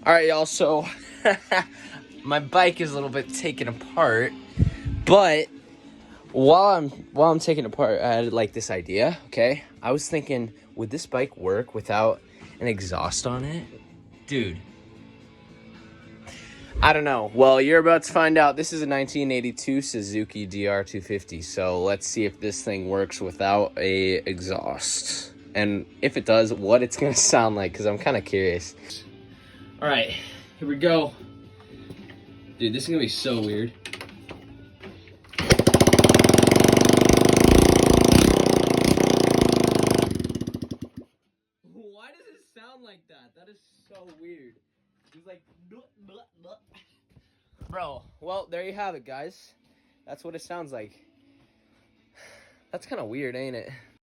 All right, y'all. So my bike is a little bit taken apart, but while I'm taking it apart, I had like this idea. Okay, I was thinking, would this bike work without an exhaust on it, dude? I don't know. Well, you're about to find out. This is a 1982 Suzuki DR250. So let's see if this thing works without a exhaust, and if it does, what it's gonna sound like. Cause I'm kind of curious. All right, here we go. Dude, this is gonna be so weird. Why does it sound like that? That is so weird. He's like, bleh, bleh, bleh. Bro, well, there you have it, guys. That's what it sounds like. That's kind of weird, ain't it?